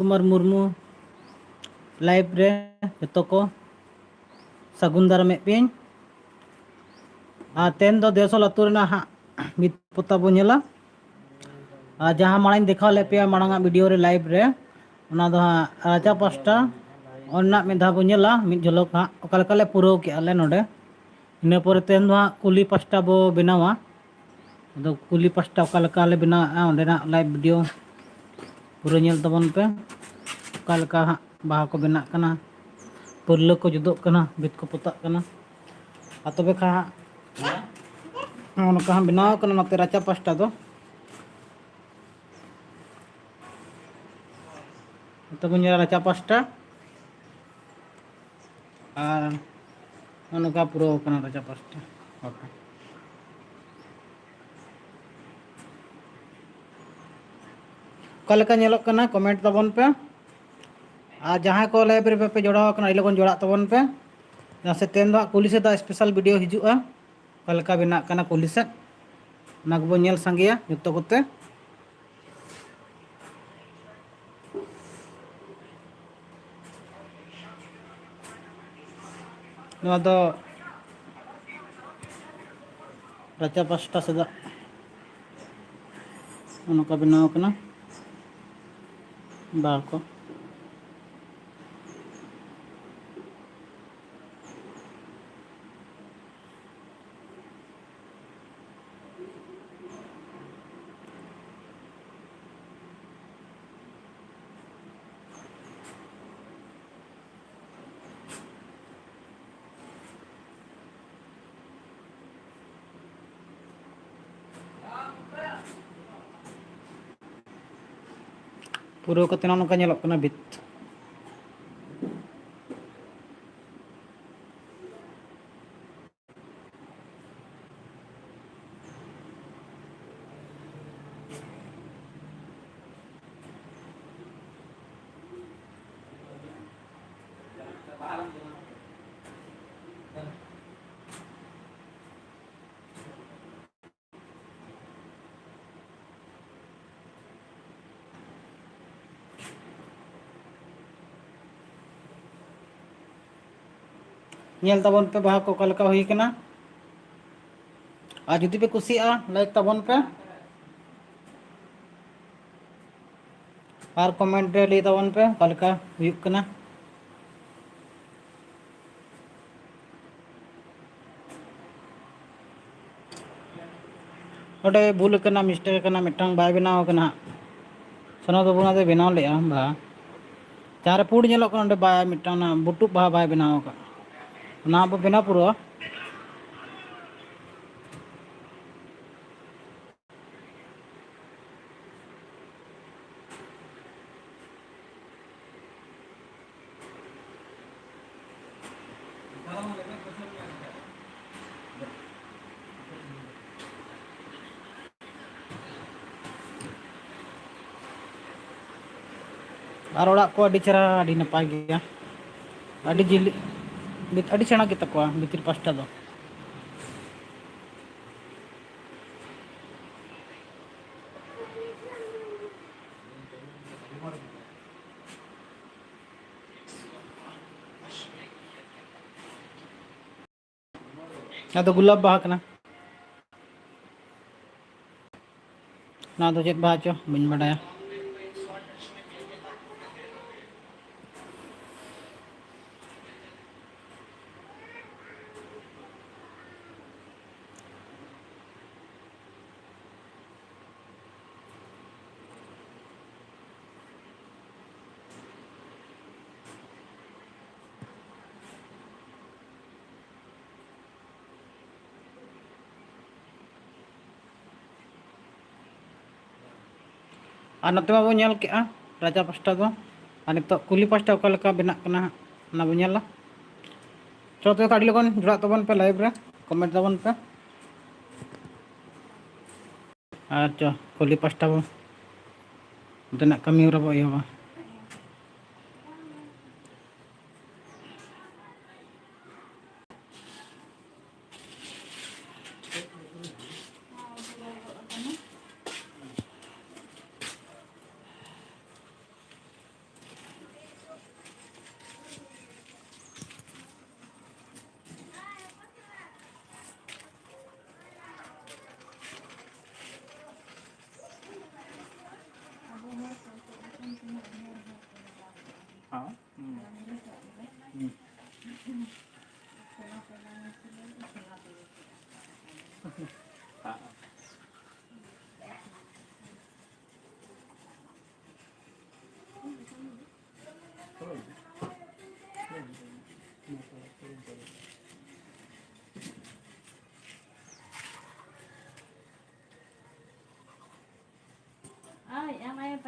Kumar Murmu live रे जतो को सागुन दाराम पेन तेन दो देवसल अतु रेना हा मित पोता बो नेला जहाँ माड़ाई देखा ले पे माड़ा वीडियो रे लाइव रे ओना दो हा राजा पास्टा ओना मिधा बो नेला मित झलक हा ओकालकाले पुराव के आले नोडे इना परे तेन दो हा कुली पास्टा बो बनावा अदो कुली पास्टा ओकालकाले बनावा ओंडेना लाइव वीडियो पूरा नेल तबन पे ओकालका हा बाहा को बना कना पुरला को जुदोग कना बित को पोता कना तबे खा ओनका बनाव कना नते राचा पास्टा दो तब राचा पास्टा और ओनका पुराव कना राचा पास्टा ओकालका नेलोग कना कमेंट तबन पे जहाँ को लाइव रे पे जोड़ाव कना लगन जोड़ा तबन पे से तेन दो कुली से स्पेशल वीडियो हिजुआ ओकालका बना कना कुली से नागबो नेल संगेया जतो कोते नवा दो राचा पास्टा सदा ओनका बनाव कना बाको पुराव कते नोका नेलोग कना बित नेल तबन पे बाहा को ओकालका हुई कना जुदी पे कुसिया लाइक तबन पे और कमेंट रे लै तबन पे ओकालका हुयुग कना ओडे भूल कना मिस्टेक कना मिटांग बाय बनाव कना सनो बाबू ना दे बनाव ले बा जहाँ पुड़ नेलोग कना बाय मिटांग बुटुक बाहा बाय बनाव का ना बो बेना पुरो और ओड़ा को अड़ी चेहरा अड़ी नपाय गया अड़ी जिली अड़ी सेना के तकवा भीतर पास्टा दो ना तो गुलाब बाहा कना ना तो चेत बाहा चो बन बडाया और नते बो नेल के राजा पास्टा दो और नितो कुली पास्टा ओकालका बना कना ना बो नेला चलो तो अड़ी लगन जुड़ा तबन पे लाइव रे कमेंट तबन पे अच्छा कुली पास्टा बो तेना कमी हरा बो एहबा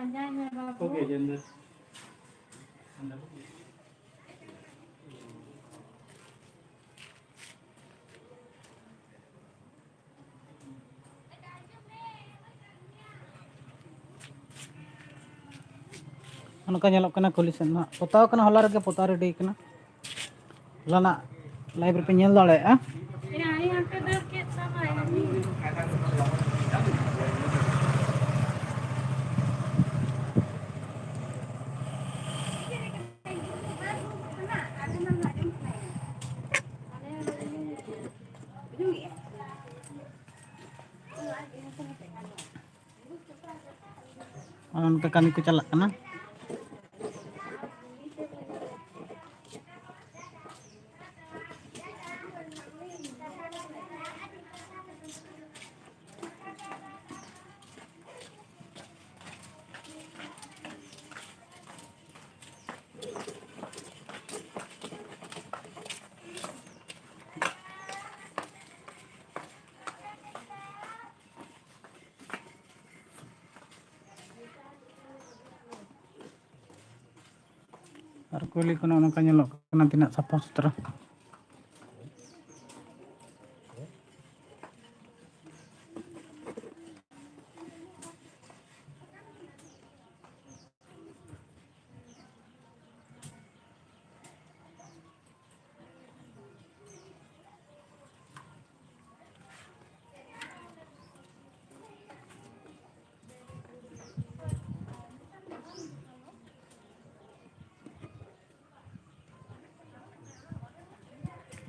Okay, gender. उनका ñelok kana कुली सेन ना पोताव kana हला रगे पोता रेडी kana लाना लाइव पे ñel दाड़ेआ उनका कमी को चलक kana और कुली को उनका ñelok kana tina sapa sutra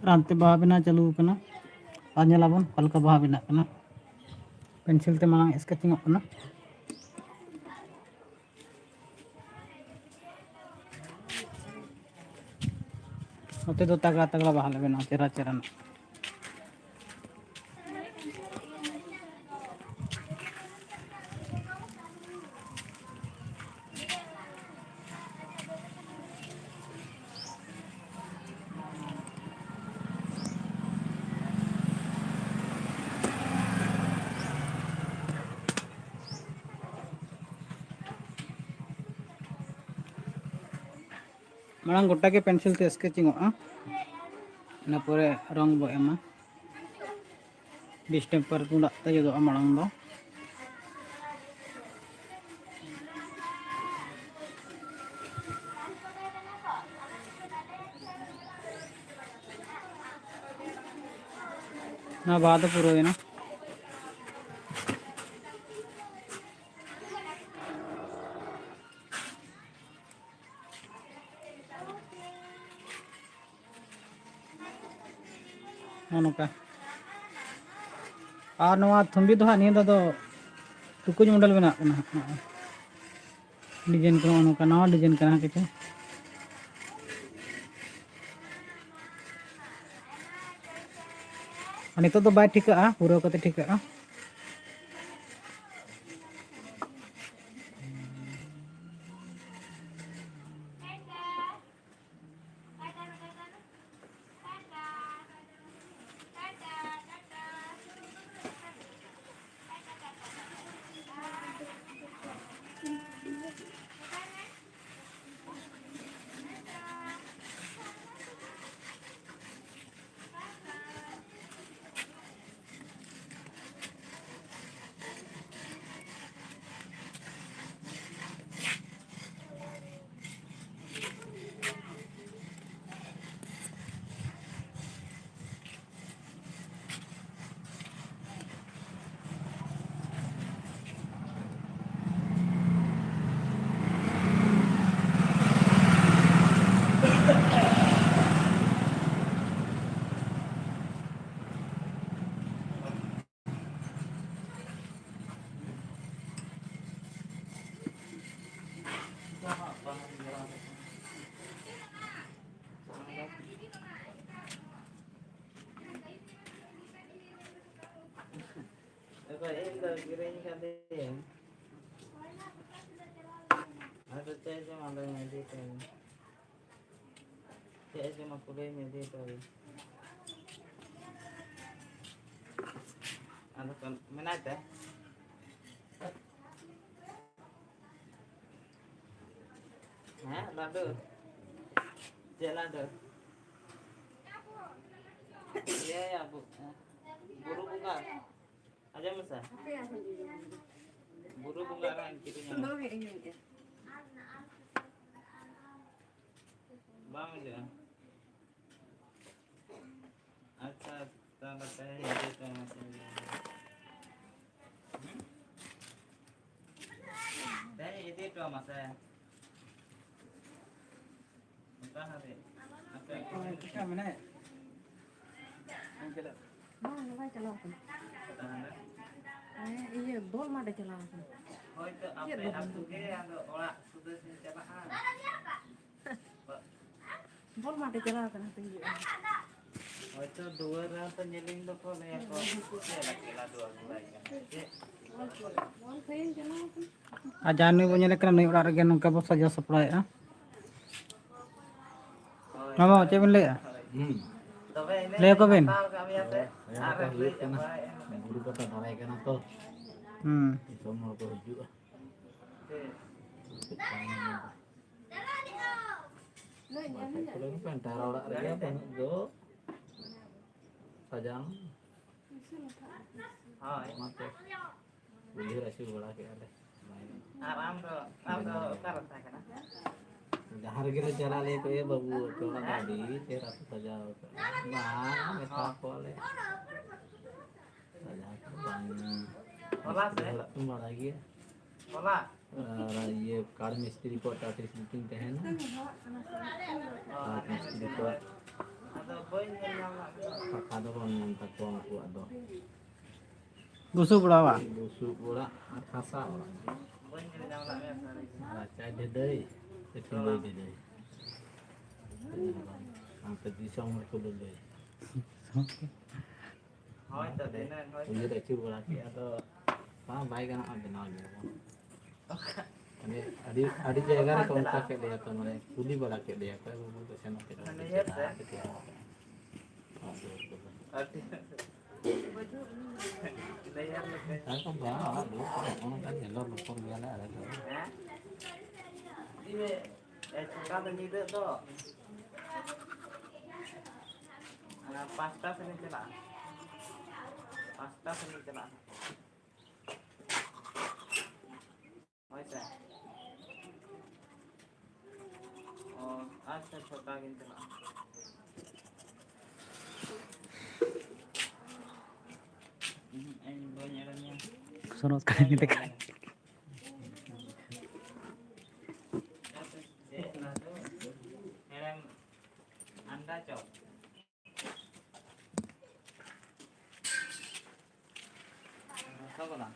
रांते बाहा बिना चलू कना और ñelaबन हल्का बाहा बिना कना पेंसिल ते मांग स्केचिंग कना होते तो तगड़ा तगड़ा बाहा ले बना चेरा चेरा मांग गोटा के पेंसिल ते स्केचिंग ना परे रंग बो एमा डिस्टेम्पर तुड़ा ते जो मांग दो ना बाद पूरा ना नौका और नवा थुंबी दो निया दो टुकुज मॉडल बना डिजाइन को नौका नवा डिजाइन करना के नितो तो बाय ठिका पूरा कते ठिका Hah, lado. Cek lado. Iya ya bu. Buru bunga. Aja masa. Buru bunga kan kirinya. Bang aja. अच्छा तो बताए ये तो ये तो मसा है कहाँ पे अच्छा मैंने चलो Mana चलाओ iya bol mah ada चलाओ oh itu apa aku kira ada orang sudah siapaan bol mah ada चलाओ kan tinggi oh itu dua orang penyeling tuh kok ya kok kira dua lagi bol kayak चलाओ Ajan ni punya lekran ni orang regen nungka bos saja supply ah. Mama cek beli ah. Le ko ben. Guru kata naik kan atau itu mau berju kalau pentar orang lagi apa go sajang mati beli rasi bola kayak ada जहाँ गिरे चला ले पे बाबू चोला गाड़ी तेरा तो सजा ना मैं था कोले सजा होला से तुम बड़ा गया होला ये कार मिस्त्री को टाटी मीटिंग पे है ना मिस्त्री को ada boy ada orang tak tuang ku ada Busuk berapa? busuk pula khasa orang boy ni dah lah cai dedai tinggal dedai sampai di sana mereka dedai oh itu dedai ini dah cuba lagi atau apa baik kan apa benar ni ada jaga ni kau tak kena tu mana kuli bala kena dia kau tu sana kita aku bawa lu orang kan jelor lu pun dia lah ada ini cakap tentang itu tu pasta sini celah pasta sini celah macam oh अच्छा छोटा गिनती ना Suruh kalian kita kan. anda cok apa lah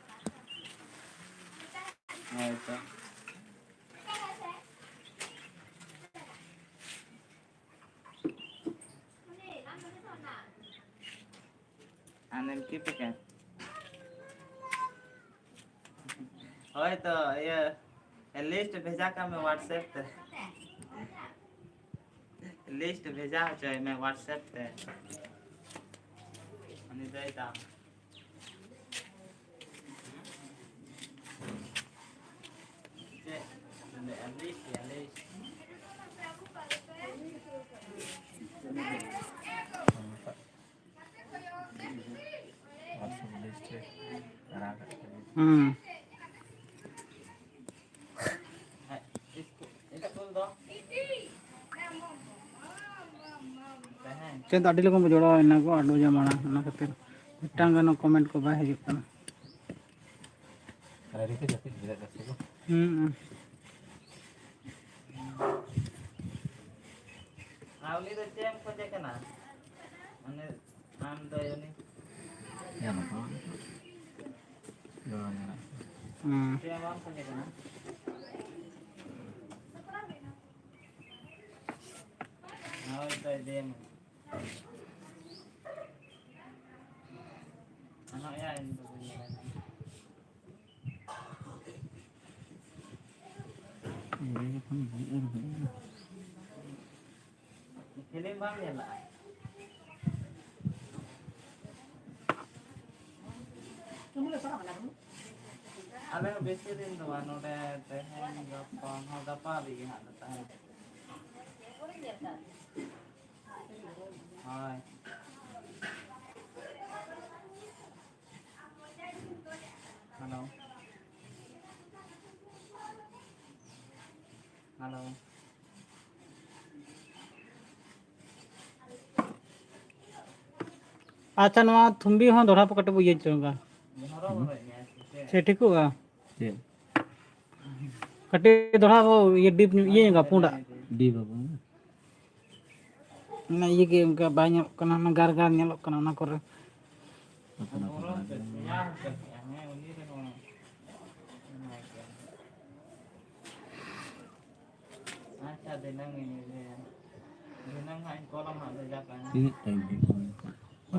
oh itu aneh kipi kan oh itu ya list भेजा का मैं WhatsApp पे list भेजा है मैं व्हाट्सएप पे अनि देता list Cek tadi lu kamu jodoh ini aku aduh jamana, anak kecil. Mitang kan komen ko bah hidup kan. hari itu jadi tidak kasih Auli tu cem ko je kana ane am do yoni ya apa do cem am ko je kana aul to dem anak ya ini film bang ya lah kamu le sana mana kamu ada बेसी दिन तो नोडे तेहेन गप्पा हो गप्पा भी हां ताहेन hi hello hello अच्छा नवा थुम्बी हो दोड़ा पकटे बुझे चोगा हरो बोले ने से ठीक होगा से कटे दोड़ा वो ये डीप ये का पुंडा डी बाबू ना ये के उनका बाय ᱧᱮᱞᱚᱜ ᱠᱟᱱᱟ ना गार गार ᱧᱮᱞᱚᱜ ᱠᱟᱱᱟ ना करे अपना या हमें उन्हीं रे होना अच्छा दिनंग ini दिनंग हां कॉलम हां जा का तीन टाइम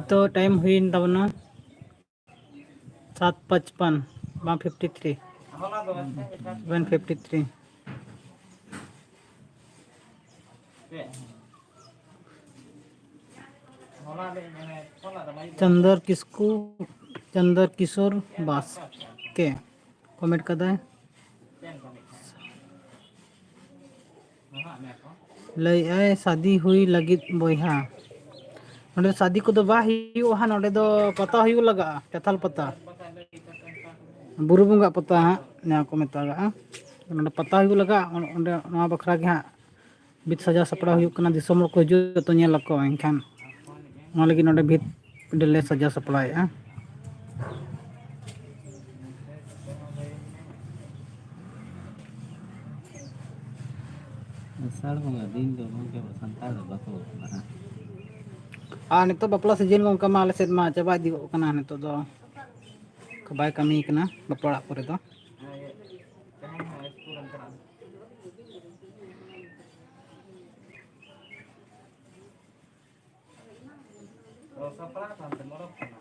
तो टाइम हुई तबना 7:55 153 होला दो 153 पे होला ले मैंने होला तो भाई चंदर किशोर बास के कमेंट कर दे लई ए शादी हुई लगित बोहा नोडे शादी को दो बा हियो हा नोडे दो पता हुई लगा चथल पता बुरु बुंगा पता हा ना को मेतागा नोडे पता हुई लगा ओंडे नवा बखरा के हा बित सजा सपड़ा हुई कना दिसोम को जो तो नेल को एनखान ओना लगी नोडे बित डेले सजा सपड़ा है साल होगा दिन दो के संताल बाको आ नितो बपला सीजन को उनका माले सेद मा चाबा दी कना नितो दो बाय कमी कना बपड़ा परे दो सपड़ा था मोरब कना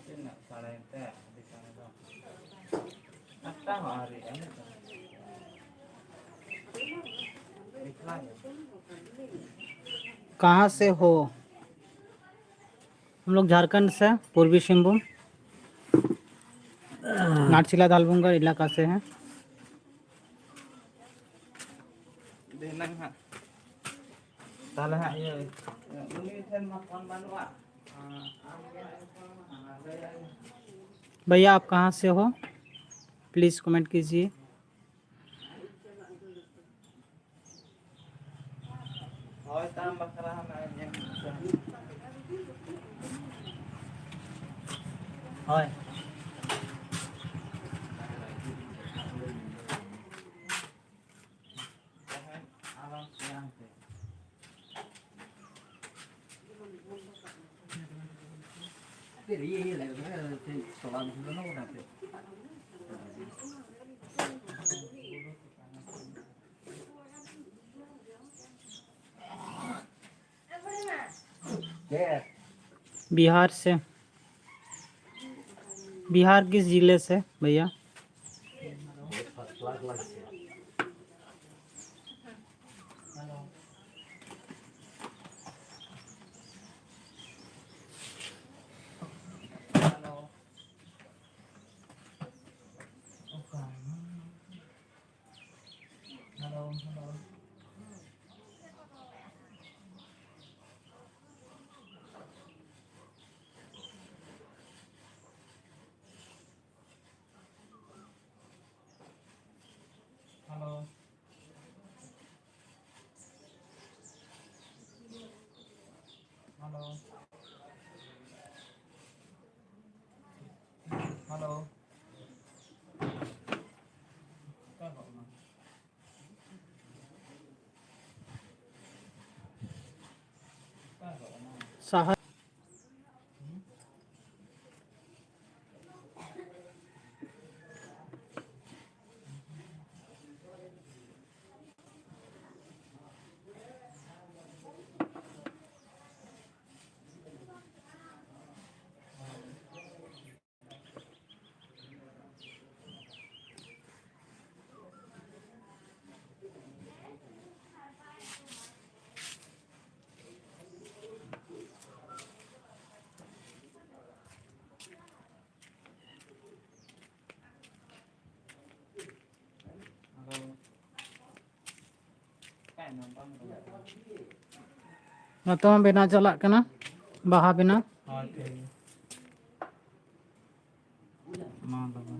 चिन्ना साड़े ते दिखाने दो अच्छा हमारी है दिखला कहाँ से हो हम लोग झारखंड से पूर्वी सिंहभूम नाटशिला दालबुंगा इलाका से हैं दिनंग हां ताले हां ये उनी ठन मा फोन बनवा भैया आप कहाँ से हो प्लीज़ कमेंट कीजिए होय ताम बखरा हम होय तेरी ये लग रहा है कि सोला ना होना पे बिहार किस जिले से भैया हेलो साहा ᱱᱚᱛᱮ ᱦᱚᱸ ᱵᱮᱱᱟᱣ ᱪᱟᱞᱟᱜ ᱠᱟᱱᱟ ᱵᱟᱦᱟ ᱵᱮᱱᱟᱣ ᱦᱳᱭ ᱴᱷᱤᱠ ᱜᱮᱭᱟ ᱢᱟ ᱛᱚᱵᱮ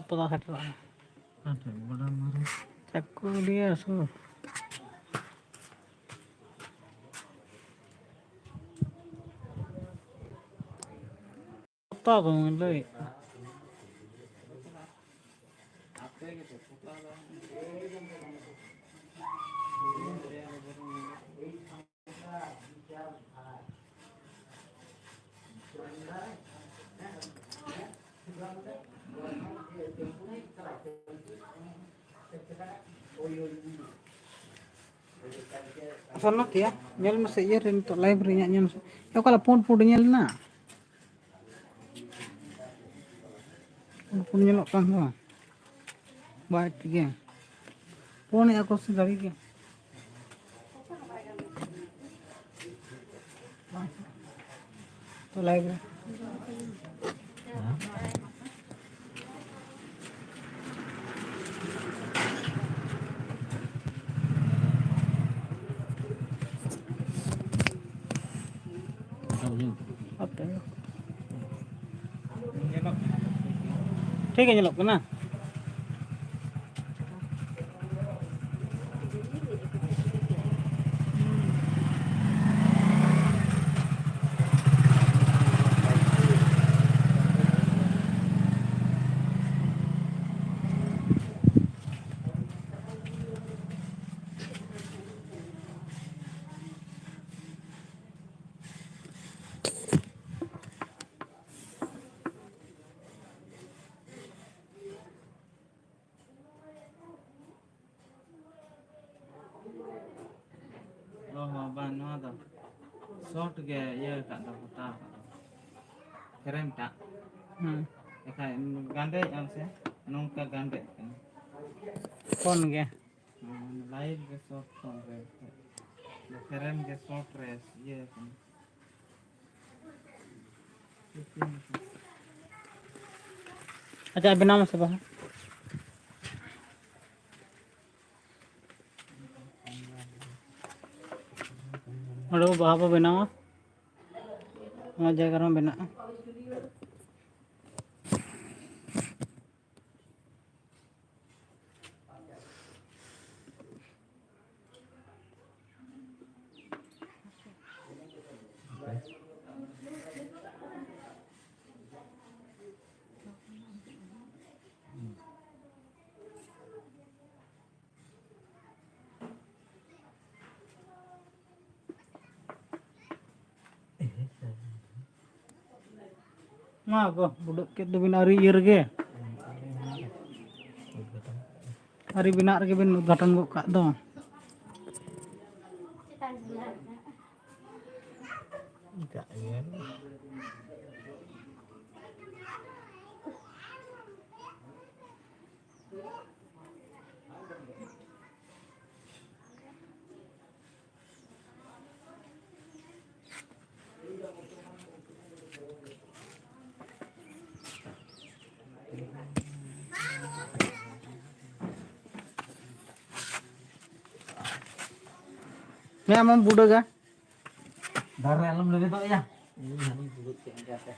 ᱯᱚᱫᱟ ᱥᱮᱴᱮᱨᱚᱜᱼᱟ ᱴᱷᱤक बड़ा मारो ᱪᱟᱹᱠᱩᱞᱤᱭᱟᱹ ᱥᱩᱨ ᱯᱚᱛᱟ ᱵᱟᱹᱧ ᱞᱟᱹᱭ आपे के तो पता है ᱥᱚᱱᱟ ᱛᱮᱭᱟ ᱧᱮᱞ ᱢᱮᱥᱮ ᱤᱭᱟᱹ ᱨᱮ ᱱᱤᱛᱚᱜ ᱞᱟᱭᱤᱵ ᱨᱮ ᱤᱧᱟᱹᱜ ᱧᱮᱞ ᱢᱮᱥᱮ ᱚᱠᱟᱞᱮ ᱯᱩᱸᱰ ᱯᱩᱸᱰ ᱧᱮᱞ ᱮᱱᱟ ᱯᱩᱸᱰ ᱯᱩᱸᱰ ᱧᱮᱞᱚᱜ ᱠᱟᱱ ᱫᱚ ᱵᱟᱭ ᱴᱷᱤᱠ ᱜᱮᱭᱟ ᱯᱷᱳᱱᱮᱜᱼᱟ ᱠᱚ ᱥᱮ ᱜᱟᱹᱲᱤ ᱜᱮ तो लाइव है ठीक है चलो ना ओहो बा नवा दो शॉर्ट के ये का दो पता फ्रेम टा एखा गांडे हमसे नोंका गांडे कौन गया लाइव के शॉर्ट फोन रे फ्रेम के शॉर्ट रे ये अच्छा बिना में से बाहर और बाहर पर बनावा जगह में बना Nah, kok budak kita bin hari irge. Hari binak rege bin udghatan gok kak do. Enggak ya. मैं am budak ga. Darah alam lebih tak ya. Ini hani buruk yang kata.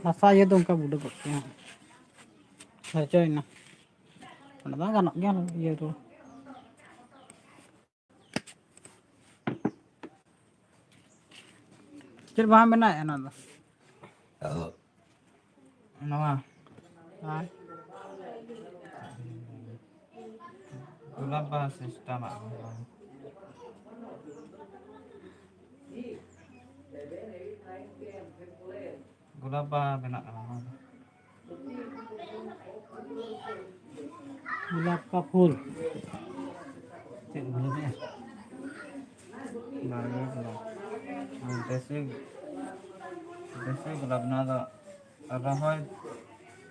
Asa ye to उनका budak kok ya. Saya coy na. Mana dah ganak gyan ye to. Chir bahan bena ya na do. Nama Ha. gulab bahasa sistem aku. Gulab bah benak nama. गुलाब का फूल Cik gulab ya. Nah, ini gulab. Desi gulab nada. Apa hoy?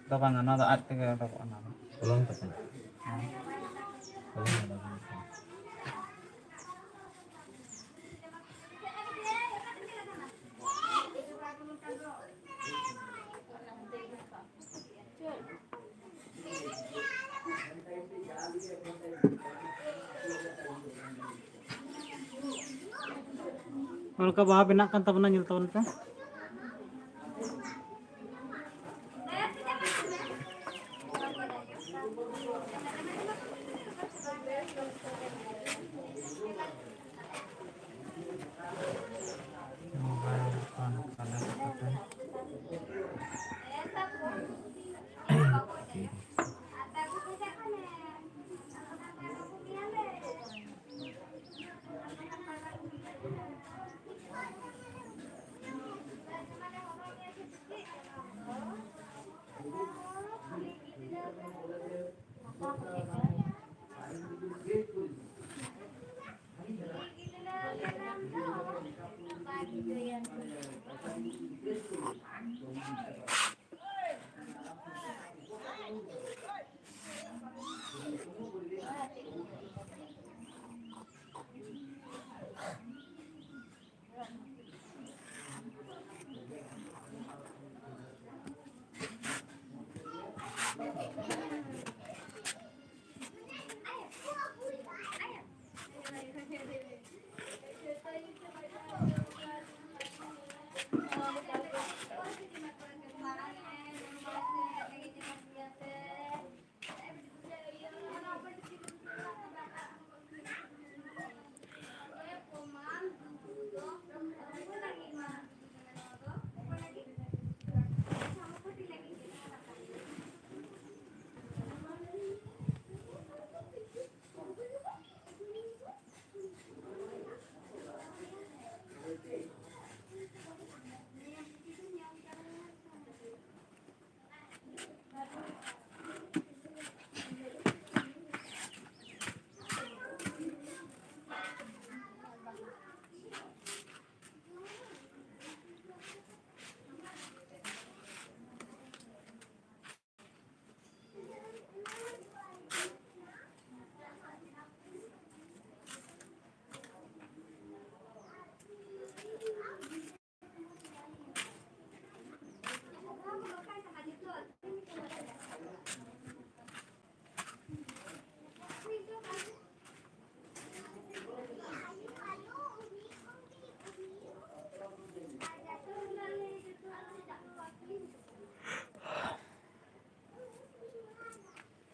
Dapat nada art ke dapat nada. Ulang tak? Ulang nada. उनका बाहा बना kan tabna nyul tabun pe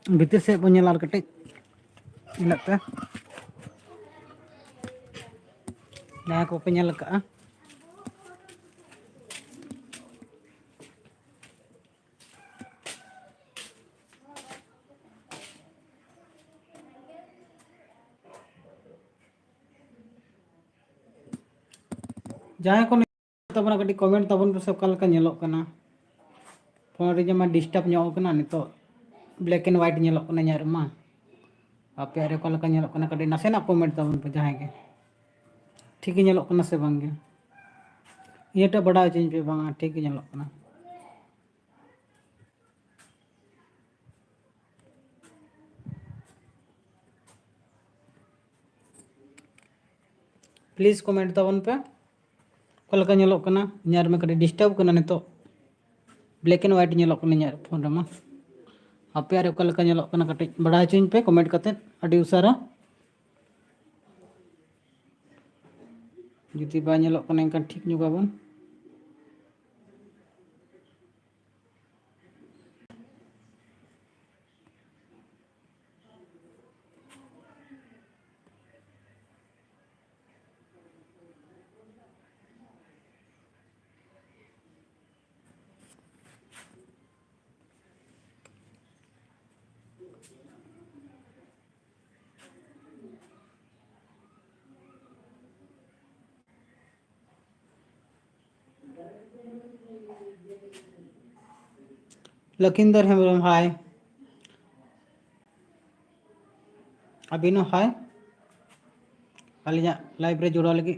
भीतर से बन लाल कटे इनक पे ना को पे ñal ka जहाँ को ᱛᱟᱵᱚᱱᱟ ᱠᱟᱹᱴᱤᱡ ᱠᱚᱢᱮᱱᱴ ᱛᱟᱵᱚᱱ ᱯᱮ ᱥᱮ ᱚᱠᱟ ᱞᱮᱠᱟ ᱧᱮᱞᱚᱜ ᱠᱟᱱᱟ ᱯᱷᱳᱱ ᱨᱮ ᱡᱮᱢᱟ ᱰᱤᱥᱴᱟᱨᱵ ᱧᱚᱜ ᱠᱟᱱᱟ ᱱᱤᱛᱚᱜ ब्लैक एंड व्हाइट ᱧᱮᱞᱚᱜ ᱠᱟᱱᱟ ᱤᱧᱟᱹᱜ ᱨᱮᱢᱟ ᱟᱯᱮᱭᱟᱜ ᱨᱮ ᱚᱠᱟ ᱞᱮᱠᱟ ᱧᱮᱞᱚᱜ ᱠᱟᱱᱟ ᱠᱟᱹᱴᱤᱡ ᱱᱟᱥᱮᱱᱟᱜ ᱠᱚᱢᱮᱱᱴ ᱛᱟᱵᱚᱱ ᱯᱮ ᱡᱟᱦᱟᱸᱭ ᱜᱮ ᱴᱷᱤक ᱜᱮ ᱧᱮᱞᱚᱜ ᱠᱟᱱᱟ ᱥᱮ ᱵᱟᱝ ᱜᱮ ᱤᱧᱴᱟ ᱵᱟᱰᱟᱭ ᱦᱚᱪᱚᱧ ᱯᱮ ᱵᱟᱝᱟ ᱴᱷᱤक ᱜᱮ ᱧᱮᱞᱚᱜ ᱠᱟᱱᱟ प्लीज कमेंट तबन पे कलका ñelok kana ñaar me kadi disturb kana nito black and white ñelok kana ñaar phone rema ape are कलका ñelok kana kati bada chuñ pe comment kate adi usara judi ba ñelok kana enkan ठीक ñuga bon Lakhinder Hembrom हाय अभिनव हाय अलिया live रे जुड़ा लगी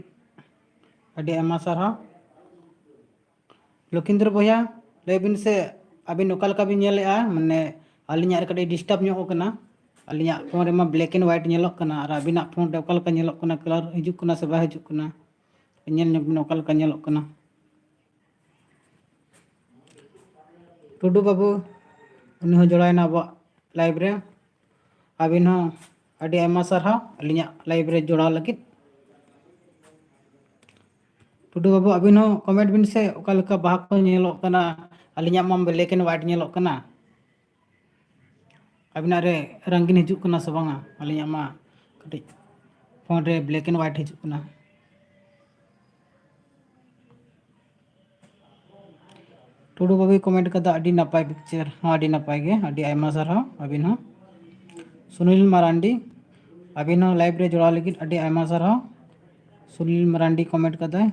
अडी आयमा सारा लखिंदर भैया लेबिन से अबिन ओका लका बिन ñelea माने अलिया रे कडी डिस्टर्ब ñok kana अलिया फोन रे मा black and white ñelok kana और अबिना फोन रे ओका लका ñelok kana कलर हिजुक kana से बा हिजुक kana ñel ñok बिन ओका लका ñelok kana टुडू बाबू उनी हो जोड़ायना अब लाइव रे अबिन हो अडी आयमा सारा अलिया लाइव रे जोड़ा लगित टुडू बाबू अबिन हो कमेंट बिन से ओका लका बाहा को ñelok kana अलिया मा black and white ñelok kana अबिना रे रंगीन हिजुक kana से बांगा अलिया मा कटी फोन रे ब्लैक एंड व्हाइट हिजुक kana टुडू बाबू कमेंट कदा अडी नपाय पिक्चर हाँ अडी नपाय गे अडी आयमा सारा अबिन हो सुनील मरांडी अबिन हो लाइव रे जोड़ा लगी अडी आयमा सारा सुनील मरांडी कमेंट कदा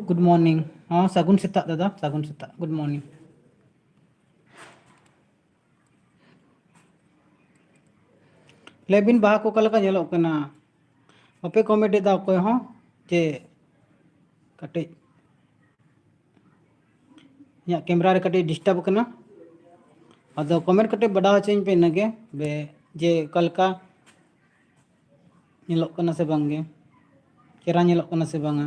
गुड मॉर्निंग हाँ सगुन सेता दादा सगुन सेता गुड मॉर्निंग लेबिन बाहा को कलका ñelok kana अपे कमेंट दा कोय हो जे कटे या कैमरा रे कटे डिस्टर्ब kana अदो कमेंट कटे बड़ा हचेñ पे नगे बे जे कलका ñelok kana से बांगे चेरा ñelok kana से बांगा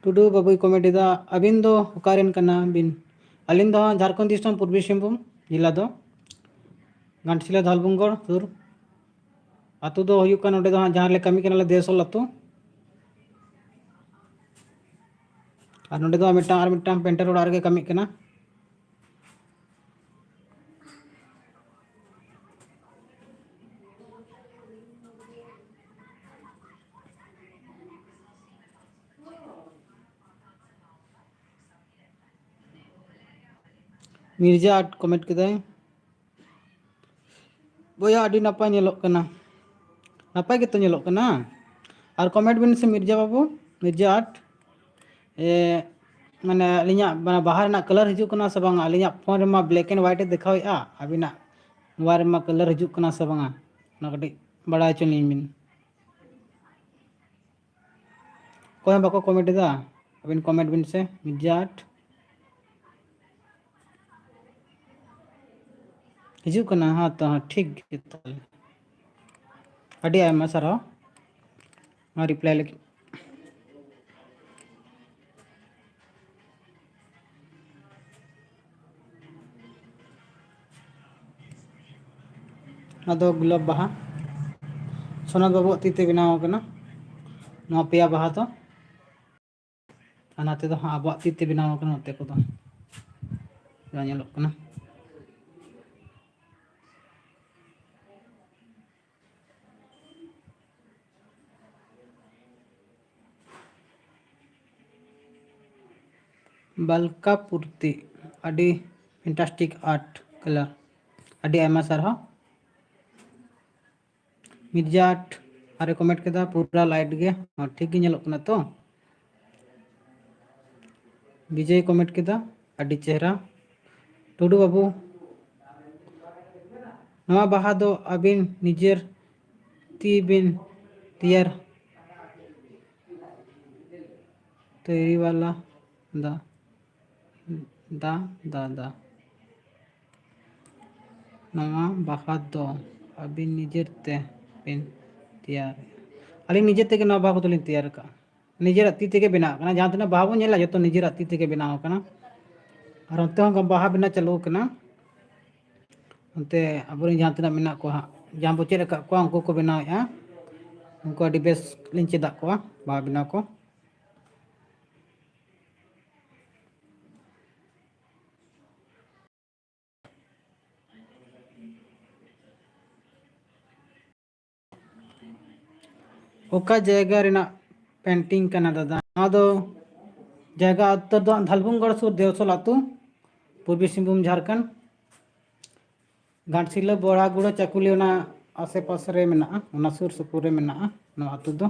टुडू बाबू कमेंट दा अबिन दो ओकारेन kana बिन अलिन दो झारखंड दिसम पूर्वी सिंहभूम जिला दो घाटशिला धालबुंगड़ सुर आतु दो हुयुक kana ओडे दो जहां ले कमी kana ले देसोल आतु और नोडे दो मिटांग पेंटर ओड़ा रे कमी kana मिर्जा आट कमेंट किदाय बोया अडी नपाय ñelok kana नपाय गेतो ñelok kana और कमेंट बिन से मिर्जा बाबू मिर्जा आट माने अलिया बाहर ना कलर हिजुक kana से बांगा अलिया फोन रे मा ब्लैक एंड व्हाइट देखावेआ अबिना मोबाइल रे मा कलर हिजुक kana से बांगा ना कटी बड़ा चलिन बिन कोय बाको कमेंट दा अबिन कमेंट बिन से मिर्जा आट हिजुक kana हाँ तो हाँ ठीक गे ताले अडी आयमा सारा हाँ रिप्लाई लगी अदो गुलाब बाहा सोनाद बाबू तीते बनाव kana नवा पेया बाहा तो अनाते तो हाँ अब तीते बनाव kana नते को तो ñelok kana बलका पुर्ती अडी फैंटास्टिक आर्ट कलर अडी आयमा सारहा मिर्जा आर्ट आरे कमेंट केदा पूरा लाइट गे ठीक गे नेलोग कना तो विजय कमेंट केदा अडी चेहरा टुडू बाबू नवा बाहा दो अबिन निजेर ती बिन तैयार तैयारी वाला दा दा दा दा नवा बाहा दो अबिन निजेर ते बिन तैयार अली निजे ते नवा बाहा को तो तैयार का निजेरा ती तेगे बनाव कना जहां तना बाहा बो नेला जतो निजेरा ती तेगे बनाव कना और अंते हम बाहा बना चालू कना अंते अबुरी जहां तना मेना को हा जहां बो चेद का को उनको को बनाव उनको अडी बेस लिन चेदा को बाहा बनाव को ओका जगह रेना पेंटिंग कना दादा आदो जगह उत्तर दो धलबुंगगढ़ सुर देवसल आतु पूर्वी सिंहभूम झारखंड घाटशिला बोड़ागुड़ा चाकुली ओना आसे पास रे मेना ओना सुर सुपुर रे मेना नो आतु दो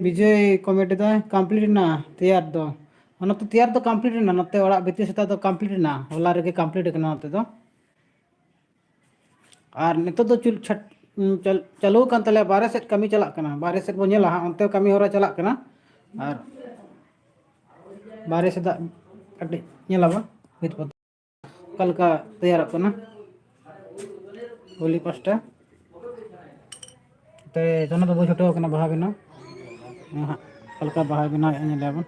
विजय कमेंट दा कंप्लीट ना तैयार दो ओना तो तैयार तो कंप्लीट ना नते ओड़ा बेती सेता तो कंप्लीट ना होला रे कंप्लीट कना नते दो और नितो तो चालू कान तले बारे सेट कमी चला कना बारे सेट बो नेला अंते कमी होरा चला कना और बारे सेदा अडी नेला बा बित पत कल का तैयार कना होली पास्टा ते जना तो छोटो कना बाहा बिना कल का बाहा बिना नेला बन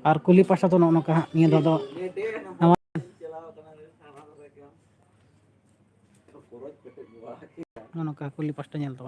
और कुली पास्टा तो नो का निया दो नो का कुली पास्टा नेल तो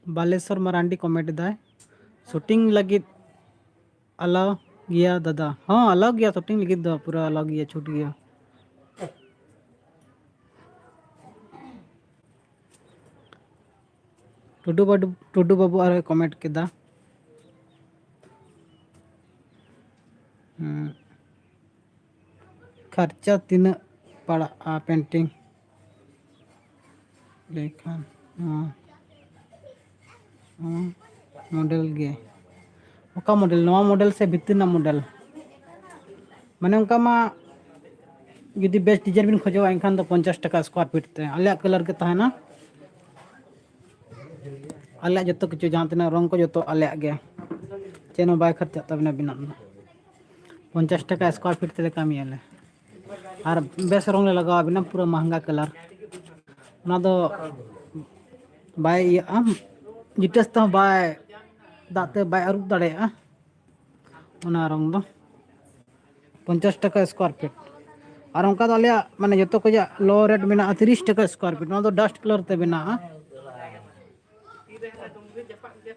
बालेश्वर मरांडी कमेंट दाय शूटिंग लगित अलाउ गया दादा हाँ अलाउ गया शूटिंग लगित दो पूरा अलाउ गया छूट गया टुडू बाबू आरे कमेंट केदा खर्चा तीन पड़ा पेंटिंग लेखान मॉडल गे ओका मॉडल नवा मॉडल से भितर मॉडल माने उनका मा यदि बेस्ट डिजाइन बिन खोजो एनखान तो 50 टका स्क्वायर फीट ते आले कलर के तहना आले जतो किछु जहां तना रंग को जतो आले गे चेनो बाय खर्चा तबना बिना 50 टका स्क्वायर फीट ते कमी आले और बेस रंग ले लगावा बिना पूरा महंगा कलर ना दो बाय जिटस तो बाय दाते बाय अरुब दाड़ेया ओना रंग दो 50 टका स्क्वायर फीट और उनका तो आलिया माने जतो को जा लो रेट मेना 30 टका स्क्वायर फीट ना दो डस्ट कलर ते बिना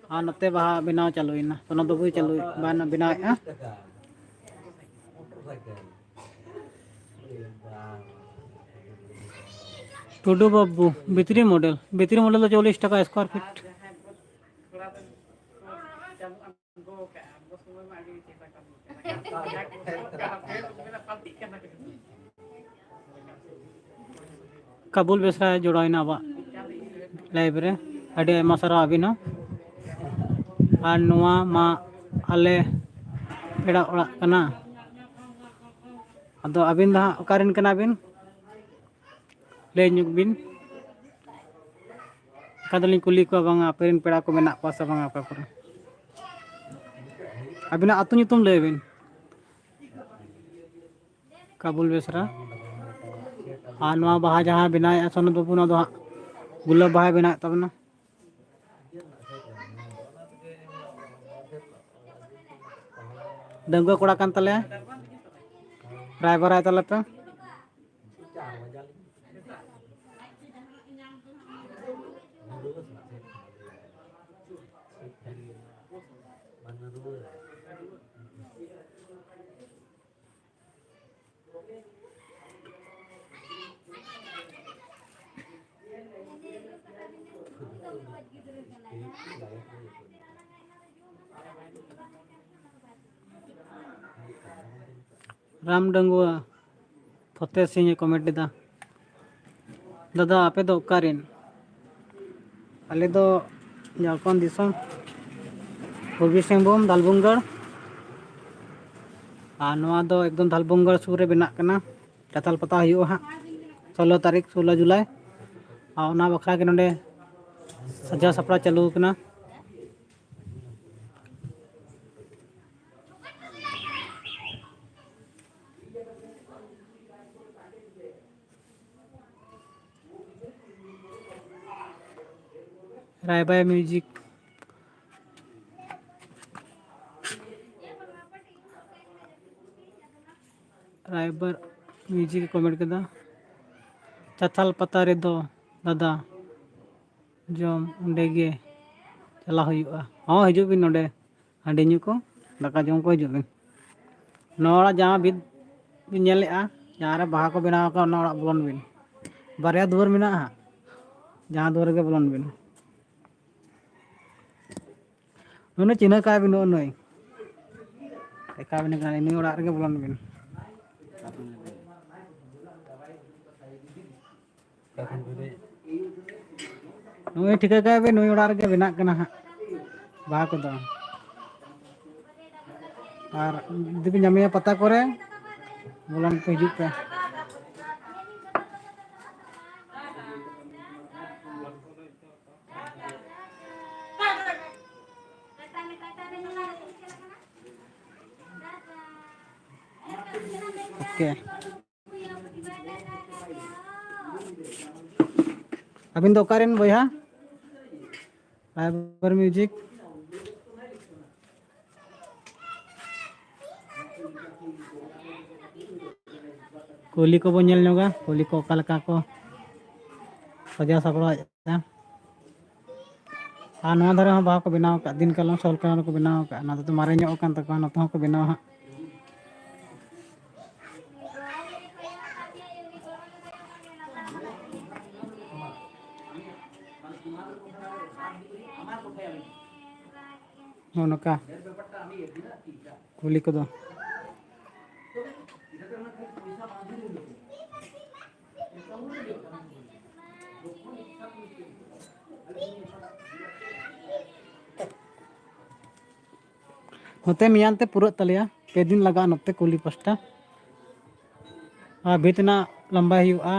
हाँ नते बाहा बिना चालुइना तो ना दो बुई चालु बाना बिनाएआ टुडू बाबू भितरी मॉडल तो 40 टका स्क्वायर फीट काबुल बेसरा जोड़ाइना बा लाइव रे अडे मसरा अबिना और नोआ मा आले पेड़ा ओड़ा कना अदो अबिन दा ओकारिन कना बिन ले नुक बिन कदलिन कुली को बांगा पेरिन पेड़ा को मेना को सा बांगा पर अबिना अतु नितुम ले बिन काबुल बेसरा और नोआ बाहा जहां बिनाय सोन बाबू ना दो गुलाब बाहा बिनाय तबना डंगुआ कोड़ा कान तले ड्राइवर आए तले पे राम डंगुआ फतेह सिंह कमेंट दा दादा आपे दो कारिन आले दो झारखंड दिसम पूर्वी सिंहभूम दालबुंगड़ और नवा दो एकदम दालबुंगड़ सूर रे बेना कना चाताल पता हुआ हाँ 16 तारीख 16 जुलाई और ना बखरा के नोडे सजा सपड़ा चालू कना रायबाई म्यूजिक रायबर म्यूजिक कमेंट कदा चाथाल पता रे दो दादा जम उंडे गे चला हुआ हाँ हजू बिन नोडे हांडी ᱧᱩ को दाका जम को हजू बिन नोड़ा जहाँ बिन नेलेआ जहाँ रे बाहा को बनाव का नोड़ा बोलन बिन बारया दुआर मेना जहाँ दुआर के बोलन बिन नुने चिन्ह का बिन नई देखा बिन का नी ओड़ा रे बोलन बिन नुई ठिका का बे नुई ओड़ा रे बेना कना हा बाहा को दो और दिबी नामिया पता करे बोलन पे हिजू पे ओके अबिन दो कारिन बोया रायबर म्यूजिक कुली को बन नोगा कुली को कालका को सजा सपड़ा और नवा धारे बाहा को बनाव का दिन कलम सल का को बनाव का ना तो मारे ᱧᱚᱜ कान तक ना तो को बनाव हा नोका कुली को दो नोते मियानते पूरा तलिया पे दिन लगा नोते कुली पस्टा भीतना लंबा हुआ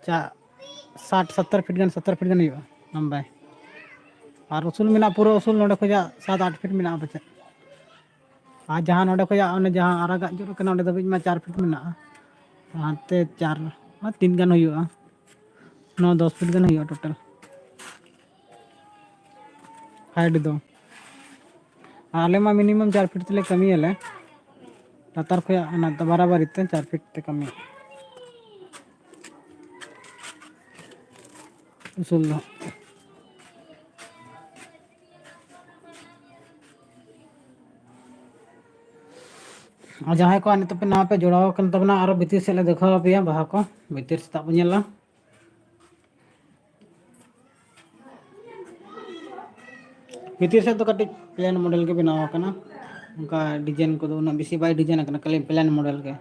60-70 फीट गन 70 फीट गन हुआ लंबा और उसूल में पूरा उसूल नोडे खोजा 7-8 फीट में बचे और जहाँ नोडे खोजा जहाँ आरागा जो नोडे दबिज में 4 फीट में हाते 4-3 गन हुआ 9-10 फीट गन हुआ टोटल हाइट दो आले मा मिनिमम 4 फीट तले कमी है लातार खोया ना बराबर इतने 4 फीट ते कमी उसूल दो और जहाँ को आने तो पे ना पे जोड़ाव कन तबना और भीतर से ले देखा पे बाहा को भीतर से ताप नेला भीतर से तो कटी प्लेन मॉडल के बनाव कना उनका डिजाइन को दो ना बेसी बाय डिजाइन कना खाली प्लेन मॉडल के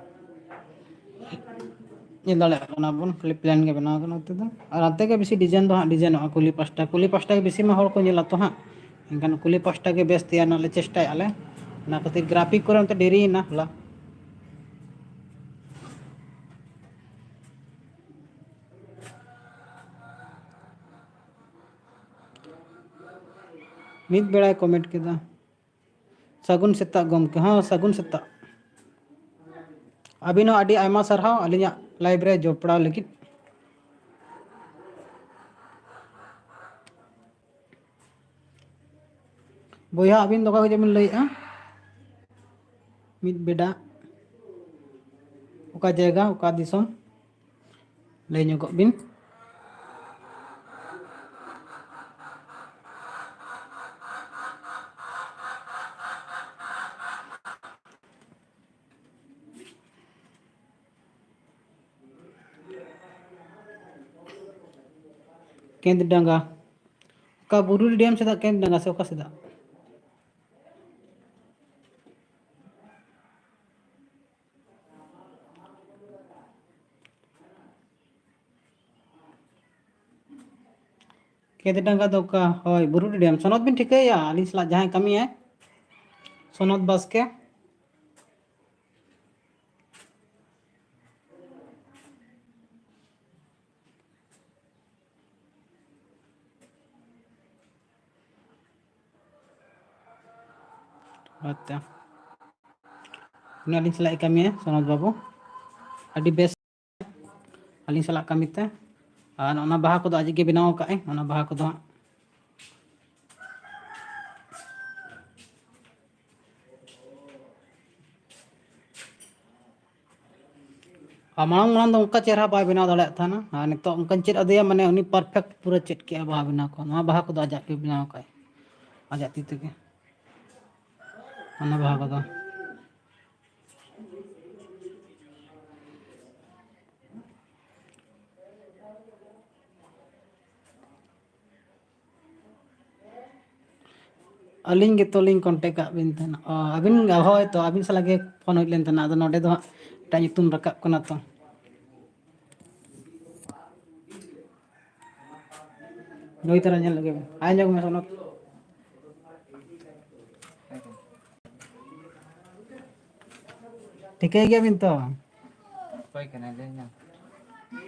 ये दाले कना बन खाली प्लेन के बनाव कना तो और आते के बेसी डिजाइन दो डिजाइन कुली पास्टा के बेसी में हर को नेला तो इनकान कुली पास्टा के बेस तैयार नाले चेष्टा आले ना कते ग्राफिक करे तो देरी ना होला मिद बेड़ा कमेंट केदा सगुन सेता गमके हाँ सगुन सेता अबिनो आदि आयमा सरहाव अलिया लाइव रे जोपड़ा लगित बोया अबिन दोका के जमिन लइआ ᱢᱤᱫ ᱵᱮᱰᱟ ᱚᱠᱟ ᱡᱟᱭᱜᱟ ᱚᱠᱟ ᱫᱤᱥᱚᱢ ᱞᱟᱹᱭ ᱧᱚᱜᱚᱜ ᱵᱤᱱ? केंद्रडांगा का बुरुडी डैम से केंद्रडांगा से ओका से केंद्रडांगा दो का होय बुरुडी डैम सनद बिन ठिकाया अली सला जहां कमी है सनद बास्के अच्छा अली सला कमी है सनद बाबू अभी बेस अली सला कमीते और ओना बाहा को आज के बनाव का ओना बाहा को मांग मांग उनका चेहरा बाय बनाव दाड़ा था ना और नितो उनका चेद अदे माने उनी परफेक्ट पूरा चेद के बाहा बनाव को ना बाहा को आज के बनाव का आज ती तके ओना बाहा को अलिंग के तोलिंग कांटेक्ट बिन तना अबिन होय तो अबिन सला के फोन होइलेन तना अदो नोडे दो टा nyutum rakap kana तो नई तरह ñel लगे आय जग में सोनत ठीक है गया बिन तो कोई कने ले ना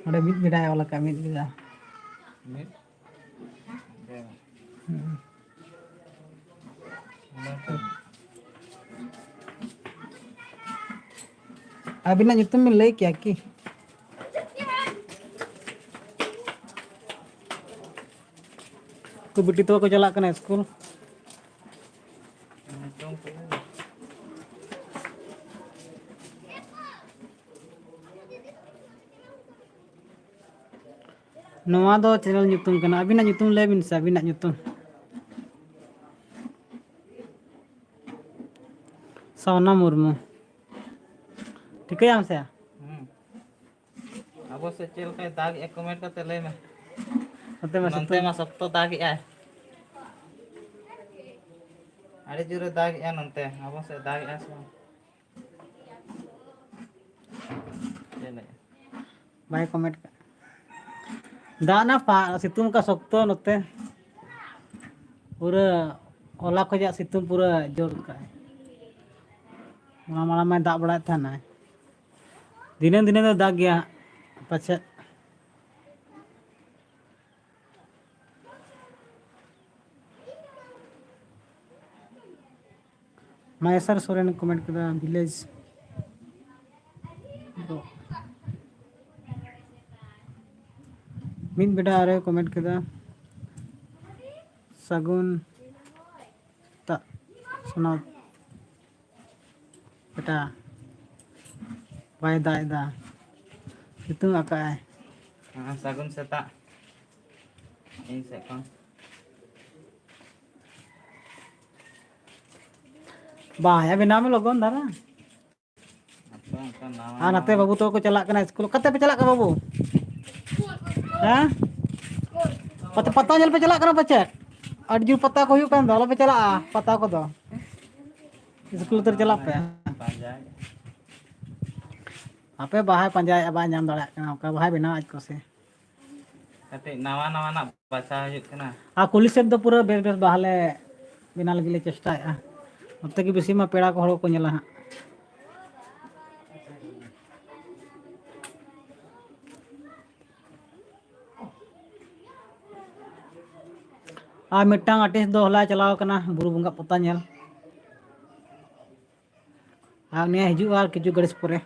ओडे मिद बिडाय वाला का मिद बिदा मिट दे अबिना nyutum में लई क्या की को बिटी तो को चला कना स्कूल नवा दो चैनल nyutum कना अबिना nyutum ले बिन से अबिना nyutum सोना मुर्मू ठीक है हमसे अब से चल के दाग एक कमेंट करते ले में नते में नंते में सब तो दाग आए अरे जुरे दाग या नंते अब से दाग आए सो चले बाय कमेंट दाना पा सितुम का सख्तो नते पूरा ओला खजा सितुम पूरा जोर का माला में दाग बड़ा था ना दिने दिने तो दाग गया पछे महेश्वर सोरेन कमेंट किया विलेज मिन बेटा आ रहे कमेंट किया सगुन ता सुना बेटा बाय दा सितुंग आका है हां सगुन सेता इन से कौन बाया बिना में लगन दारा हाँ नाते बाबू तो को चला कना स्कूल कते पे चला का बाबू हैं पता पता जल पे चला कना बच्चे अर्जु पता को हुई कान दो पे चला पता को दो स्कूल तर चला पे पंजाय आपे बाहाय पंजाय अब नाम दाड़ा कना का बाहाय बिना आज को से कते नवा नवा ना बचा हिजुत कना आ कुली सेट दो पूरा बेस बेस बाहले बिना लगी चेष्टा है अब तक बेसी मा पेड़ा को हड़ो को नेला हां आ मिटांग आर्टिस्ट दो हला चलाव कना बुरु बंगा पता नेल आ ने हिजु आर किजु गड़िस परे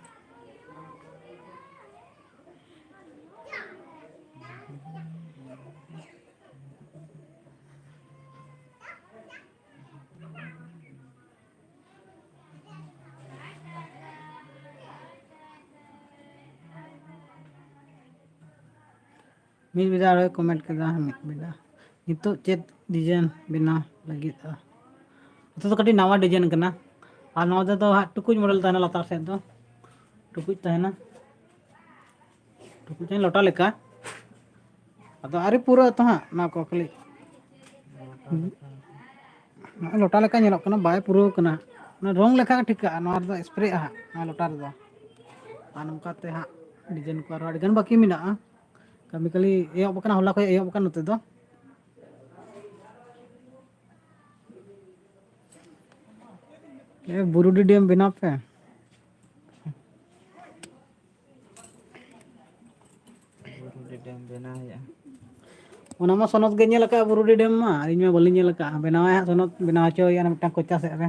ᱢᱤᱫ ᱵᱮᱲᱟ ᱟᱨᱚ ᱠᱚᱢᱮᱱᱴ ᱠᱮᱫᱟ ᱢᱤᱫ ᱵᱮᱲᱟ ᱱᱤᱛᱚᱜ ᱪᱮᱫ ᱰᱤᱡᱟᱭᱤᱱ ᱵᱮᱱᱟᱣ ᱞᱟᱹᱜᱤᱫᱼᱟ ᱱᱤᱛᱚᱜ ᱫᱚ ᱠᱟᱹᱴᱤᱡ ᱱᱟᱣᱟ ᱰᱤᱡᱟᱭᱤन ᱠᱟᱱᱟ ᱟᱨ ᱱᱚᱣᱟ ᱫᱚ ᱦᱟᱸᱜ ᱴᱩᱠᱩᱡ ᱢᱚᱰᱮᱞ ᱛᱟᱦᱮᱱᱟ ᱞᱟᱛᱟᱨ ᱥᱮᱫ ᱫᱚ ᱴᱩᱠᱩᱡ ᱛᱟᱦᱮᱱᱟ ᱴᱩᱠᱩᱡ ᱞᱚᱴᱟ ᱞᱮᱠᱟ ᱟᱫᱚ ᱟᱹᱣᱨᱤ ᱯᱩᱨᱟᱹᱜ ᱟᱛᱚ ᱦᱟᱸᱜ ᱚᱱᱟ ᱠᱚ ᱠᱷᱟᱹᱞᱤ ᱱᱚᱜᱼᱚᱭ ᱞᱚᱴᱟ ᱞᱮᱠᱟ ᱧᱮᱞᱚᱜ ᱠᱟᱱᱟ ᱵᱟᱭ ᱯᱩᱨᱟᱹᱣ ᱠᱟᱱᱟ ᱚᱱᱟ ᱨᱚᱝ ᱞᱮᱠᱷᱟᱡ ᱴᱷᱤᱠᱟᱹᱜᱼᱟ ᱱᱚᱣᱟ ᱨᱮᱫᱚ ᱥᱯᱨᱮᱜᱼᱟ ᱦᱟᱸᱜ ᱱᱚᱣᱟ ᱞᱚᱴᱟ ᱨᱮᱫᱚ ᱟᱨ ᱱᱚᱝᱠᱟᱛᱮ ᱦᱟᱸᱜ ᱰᱤᱡᱟᱭᱤᱱ ᱠᱚ ᱟᱨᱦᱚᱸ ᱟᱹᱰᱤᱜᱟᱱ ᱵᱟᱹᱠᱤ ᱢᱮᱱᱟᱜᱼᱟ ᱠᱟᱹᱢᱤ ᱠᱷᱟᱹᱞᱤ ᱮᱦᱚᱵ ᱟᱠᱟᱱᱟ ᱦᱚᱞᱟ ᱠᱷᱚᱡ ᱮᱦᱚᱵ ᱟᱠᱟᱱᱟ ᱱᱚᱛᱮ ᱫᱚ ᱵᱩᱨᱩᱰᱤ ᱰᱮᱢ ᱵᱮᱱᱟᱣ ᱯᱮ ᱵᱩᱨᱩᱰᱤ ᱰᱮᱢ ᱵᱮᱱᱟᱣ ᱦᱩᱭᱩᱜᱼᱟ ᱚᱱᱟ ᱢᱟ ᱥᱚᱱᱚᱛ ᱜᱮ ᱧᱮᱞ ᱟᱠᱟᱫᱼᱟ ᱵᱩᱨᱩᱰᱤ ᱰᱮᱢ ᱢᱟ ᱤᱧ ᱢᱟ ᱵᱟᱹᱞᱤᱧ ᱧᱮᱞ ᱟᱠᱟᱫᱼᱟ ᱵᱮᱱᱟᱣᱟᱭ ᱦᱟᱸᱜ ᱥᱚᱱᱚᱛ ᱵᱮᱱᱟᱣ ᱦᱚᱪᱚᱭᱮᱭᱟ ᱢᱤᱫᱴᱟᱝ ᱠᱚᱪᱟ ᱥᱮᱫ ᱨᱮ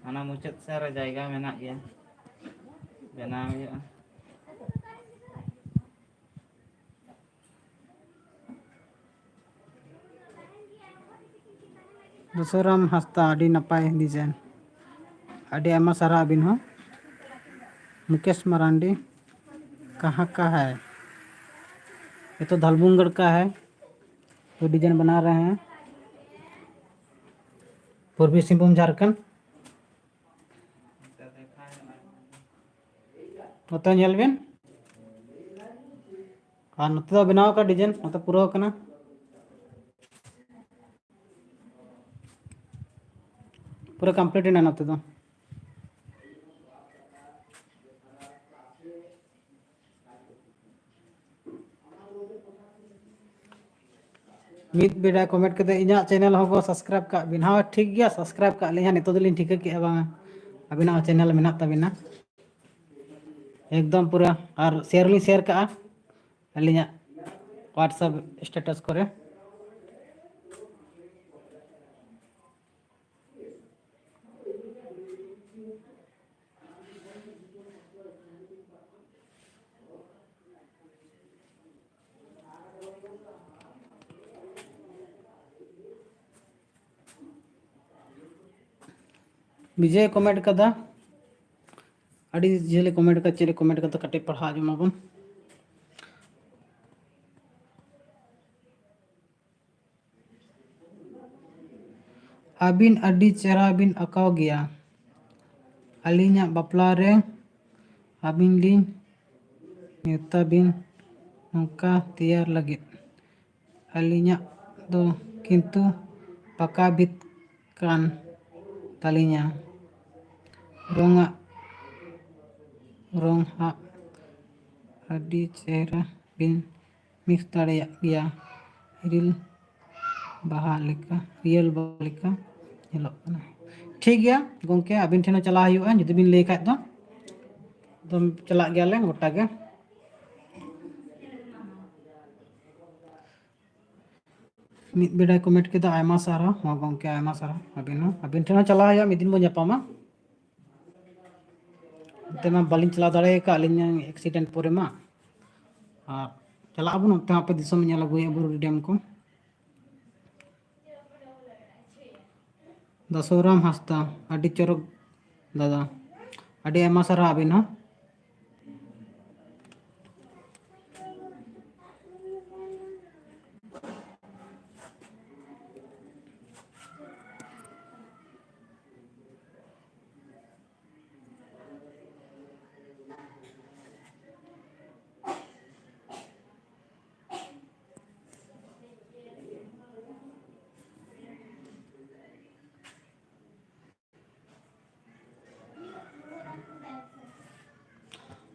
ᱚᱱᱟ ᱢᱩᱪᱟᱹᱫ ᱥᱮᱫ ᱨᱮ ᱡᱟᱭᱜᱟ ᱢᱮᱱᱟᱜ ᱜᱮᱭᱟ ᱵᱮᱱᱟᱣ ᱦᱩᱭᱩᱜᱼᱟ ᱫᱩᱥᱚᱨᱟᱢ ᱦᱟᱸᱥᱫᱟ ᱟᱹᱰᱤ ᱱᱟᱯᱟᱭ ᱰᱤᱡᱟᱭᱤᱱ ᱟᱹᱰि आयमा सारा अभिन हो मुकेश मरांडी कहाँ का है ये तो धलबुनगढ़ का है तो डिजाइन बना रहे हैं पूर्वी सिंहभूम झारखंड नोतेᱧᱮᱞ ᱵᱤᱱ ᱟᱨ ᱱᱚᱛᱮ ᱫᱚ ᱵᱮᱱᱟᱣ ᱟᱠᱟᱫ ᱰᱤᱡᱟᱭᱤᱱ ᱱᱚᱛᱮ ᱯᱩᱨᱟᱹᱣ ᱟᱠᱟᱱᱟ पूरा कंप्लीट है नोते दो ᱢᱤᱫ ᱵᱮᱲᱟ कमेंट करते इना चैनल हो सब्सक्राइब का बिन हाँ ठीक गया सब्सक्राइब का लिया नितो दिलिन ठीक के बांगा अबिना चैनल मेना तबिना एकदम पूरा और शेयर ली शेयर का अलिया व्हाट्सएप स्टेटस करे विजय कमेंट कदा अड़ी जेले कमेंट का चेले कमेंट का कटे पढ़ा जमाबन अबिन अड़ी चेहरा बिन अकाव गया अलिया बापला रे अबिन लिन नेता बिन नौका तैयार लगे अलिया दो किंतु पका बित कान तालिया रोंगा रोंग हा अड़ी चेहरा बिन मिक्स दाड़ेया गया रिल बाहा लेका रियल बाहा लेका ñelok kana ठीक गया गोंके अबिन ठेन चला हुआ जुदी बिन लay खाय दो एकदम चला गया ले गोटा के मिद बेड़ा कमेंट के आयमा सारा हाँ गोंके आयमा सारा अबिन ठेन चला हुआ मिद दिन बो ñaपामा तेमा बालिन चला दाड़े का अलिन एक्सीडेंट पोरे मा और चला अब नोते पे दिसम ñel अगुया बुरुडी डैम को दसोराम हंसदा अड़ी चोरक दादा अड़ी आयमा सारा अबिन हो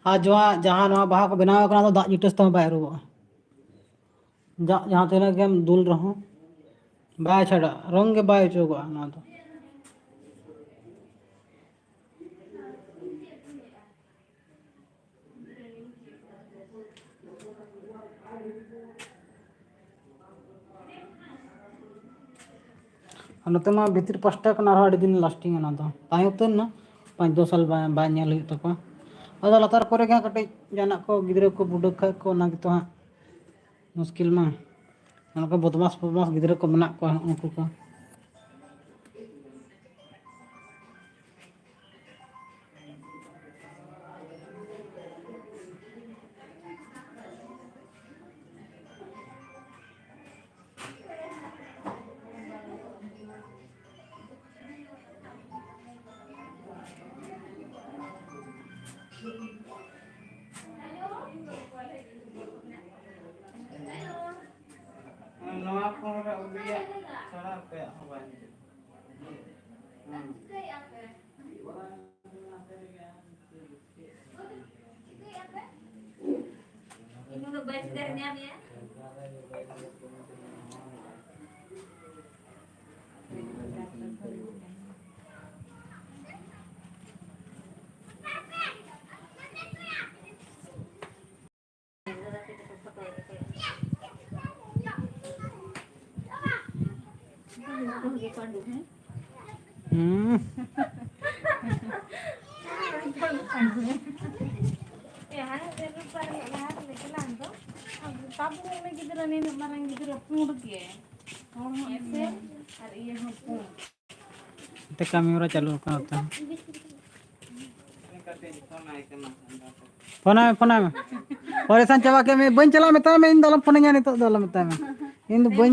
हाँ जो जहाँ नवा बाहा को बनाव कना तो दाग जिटस तो बाय रुबा जहाँ तेना गेम दुल रहो बाय छड़ा रंग के बाय चोगा ना तो नोते मा भीतर पास्टा कना आरो दिन लास्टिंग ना तो ताय उतर ना 5-2 साल बाय ñel हुई तको अदा लतार करे के कटे जाना को गिदरे को बुडक खा को ना तो हाँ मुश्किल मा उनको बदमाश बदमाश गिदरे को मना को उनको को उलिया सड़ा पे हवा Ini udah baik dari ya. Hmm. Ya, itu parang lahat lekelan to. Tabung na gidra ni marang gidra pud ke. Orang ese ar iye ho pud. ते कैमरा चालू करता है फोन में परेशान चबा के मैं बन चला मेता मैं इन दलम फोन nya नितो दलम मेता मैं इन बन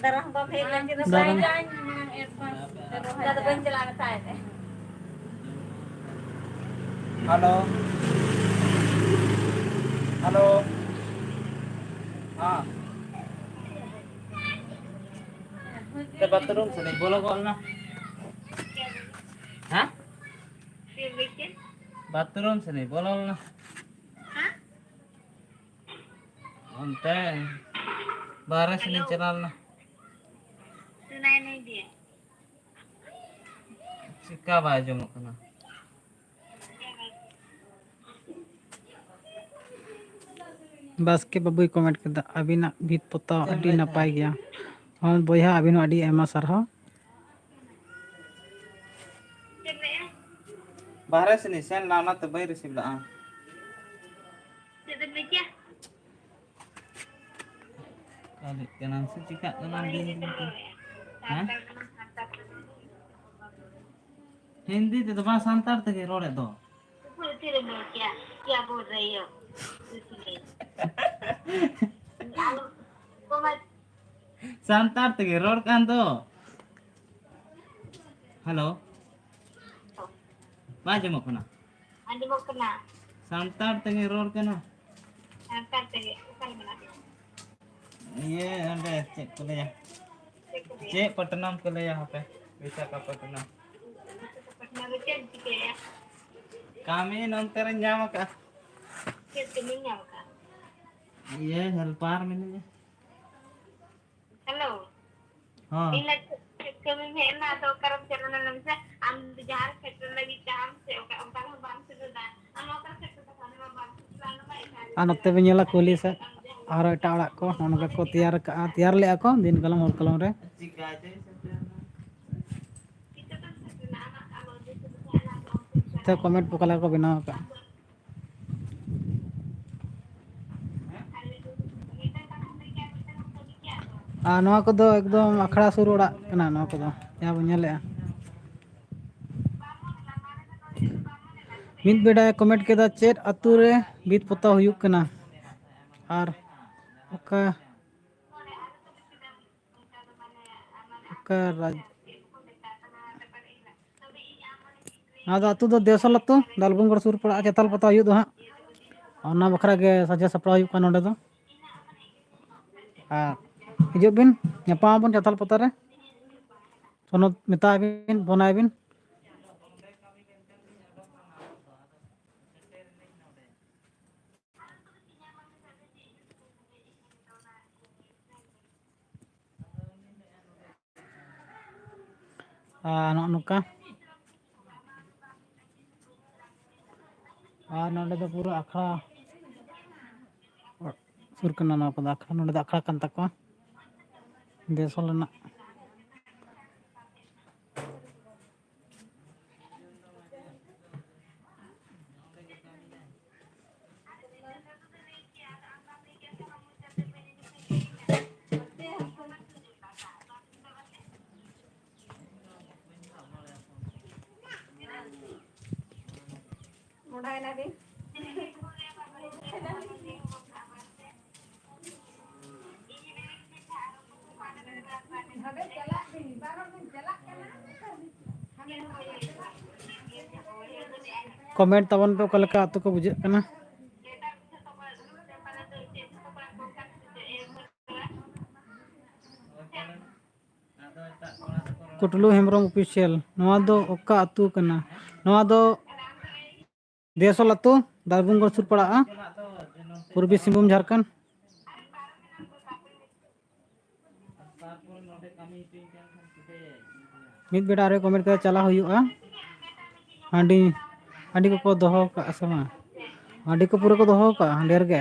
Darah bab helan kita Darah. saja advance. Darah ban jalan saya. Hello hello हाँ ते बाथरूम से नहीं बोलो बोलना हाँ बाथरूम से नहीं बोलो बोलना अंते बाहर से नहीं चलाना सुनाई नहीं दिया चिक्का बाजू मकना बस के बाबू कमेंट कर अभी ना भीत पोता अभी नपाय गया हाँ बोया अभी अभी एमा सरहा बाहर से नहीं सेन लाना तो भाई रिसीव ला कल के नाम से चिक्का नाम दिन हाँ हिंदी तो बा सांतार तक रोड़े दो क्या बोल रही हो सांतार तक रोड कान दो हेलो बाजू मकना andi mo kena सांतार तक रोड कना antar tege ukal mana ये अंडे चेक कर ले चेक पटनम कर ले यहाँ पे Visakhapatnam pernah becen gitu ya kami nonton nyama kak ketemunya ka ये हेल्पर मिलने hello हाँ ila kami mena atau karam channel nam se am jar sector lagi jam se oka oka bang se da am oka sector ka sana bang sana ba और नते भी नेला कुली से और एटा ओड़ा को उनका को तैयार ले को दिन कलम और कलम रे तो कमेंट पकला को बनाओ का नवा को दो एकदम अखड़ा सुर ओड़ा कना नवा को दो या बनेले मित बेड़ा कमेंट केदा चेट अतु रे बीत पोता हुयुक कना और ओका ओका राज आदो अतु दो देवसल अतु दालबुंगड़ सुर पड़ा चेताल पता हुयुक दो हां ओना बखरा के सजे सपड़ा हुयुक कना ओडे दो हिजुक बिन ᱧᱟᱯᱟᱢ ᱟᱵᱚᱱ ᱪᱟᱛᱟᱞ ᱯᱟᱛᱟ ᱨᱮ ᱥᱚᱱᱚᱛ ᱢᱮᱛᱟᱭ ᱵᱤᱱ ᱵᱚᱱᱟᱭ ᱵᱤᱱ नौका नोडे दो पूरा अखड़ा सुर कना ना को अखड़ा नोडे दो अखड़ा कान तको देशल ना mudah nanti कमेंट तबन पे ओका अतु को बुझे कना कुटलू हेम्ब्रम ऑफिशियल नवा दो ओका अतु कना नवा दो देसल अतु दारबुंगोर सुर पड़ा पूर्वी सिंहभूम झारखंड तारपरे नोडे कमी हटुई कान खान चिकाये मिद बेटा रे कमेंट कर चला हुआ हांडी हांडी को दोहो का असमा हांडी को पूरा को दोहो का ढेर के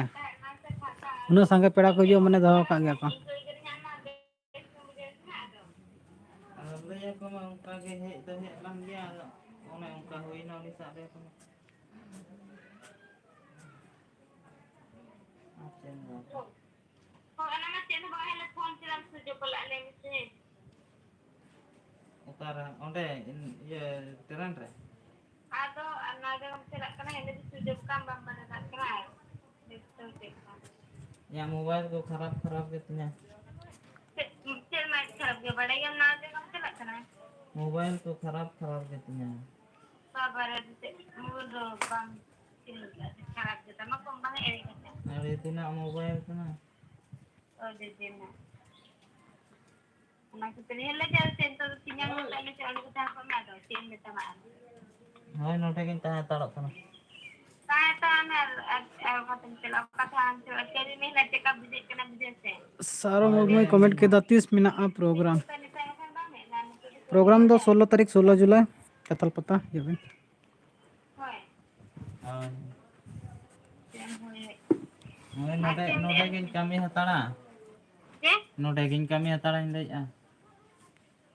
उन्हें संगे पेड़ा को जो मैंने दोहो का गया को लैया को मा उनका के हेज दो हेज लान गया ओने उनका होइना उनी साबे को उतारा ओंडे ये ट्रेन रे Ado anaga sila kana hindi sujuk kan bang pada krai. Betul betul. या मोबाइल को खराब खराब कितने Cil mai kharap ge bada yang naga kam sila kana. Mobile को खराब खराब कितने Sabar de mudo bang cil kharap ge tama kom bang eri kana. अरे इतना मोबाइल तो ना Oh de na. Ana kita ni lagi ada center sinyal kita ni cakap kita apa ada cil kita mah. हाय नोटे किन ता ताड़ो कना Kata anar kata cil kata hancur cil ni nak cakap bijak kena bijak se. सारो Murmu comment के 30 minute programme Tani saya kan bang ni. Programme दो 16 तारीख 16 जुलाई कतल पता जब Hoi. हाय Yang hoi. हाय नोटे नोटे किन कमी हताड़ा Ke? नोटे किन कमी हताड़ा इन ले आ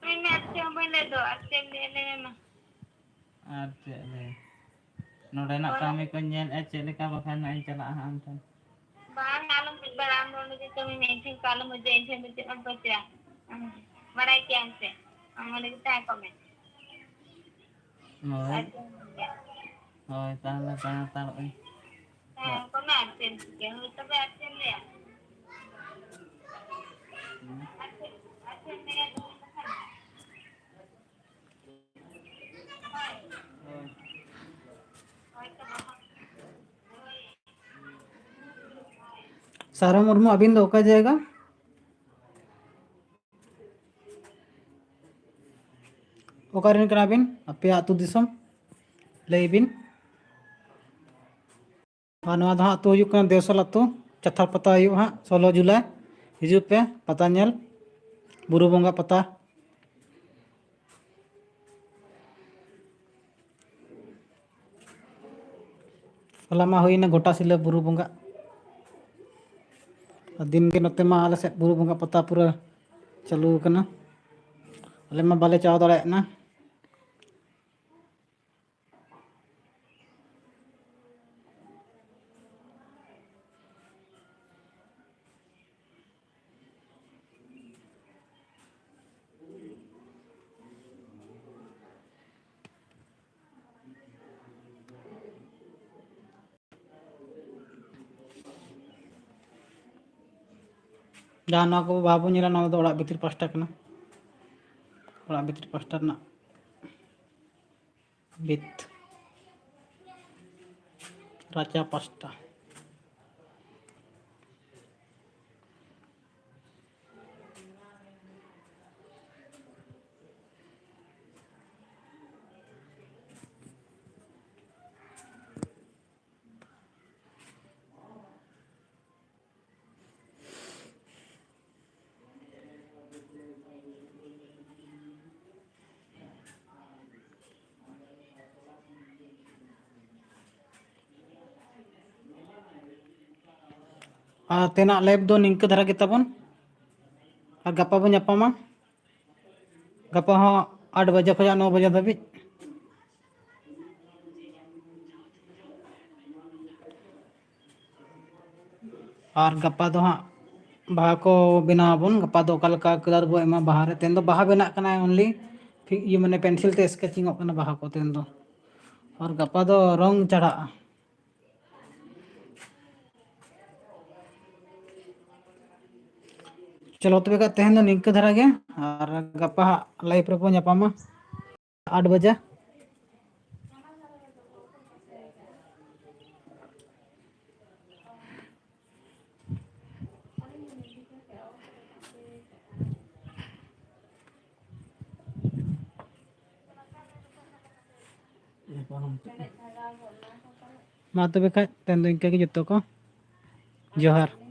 Ini aceh boleh do, aceh ni mah. आर चले नोटे ना कमी को ñel e चले का बखान ना चला हम तो Bang, kalau barang dulu itu kami nanti kalau mau jadi nanti apa sih? Barai kian sih. Angin kita komen. हाय हाय ताला ताला ताड़ो Komen aceh, yang itu be aceh ni. Aceh, aceh ni ada. सारा मुर्मू अबिन दो का जाएगा ओकारिन कनाबिन अपे आतु दिसम लेबिन नवा दो आतु हुयुक कना देवसल आतु चथाल पता हुयुक हां 16 जुलाई हिजुग पे पता नेल बुरु बोंगा पता हलामा हुईना गोटा सिले बुरु बोंगा दिन के नते मा आले से बुरु बोंगा पता पूरा चालू कना अले मा बाले चाव दाड़े ना जहाँ को बाबू नीला ना तो भीतर पास्टा करना भीतर पास्टा ना बीत राजा पास्टा तेना लाइव दो निंक धरा के तबन और गप्पा बन जापामा गप्पा हाँ 8 बजे खजा 9 बजे धाबी और गप्पा दो हाँ बाहा को बनाबन गप्पा दो कालका कलर बो एमा बाहा रे तेन दो बाहा बना कना ओनली ये माने पेंसिल ते स्केचिंग कना बाहा को तेन दो और गप्पा दो रंग चढ़ा चलो तबे का तेहन दो निंक धरा गया और गप्पा लाइव रे बो जापामा 8 बजे मा तबे खाय तेन दो इनका के जतो को जोहार।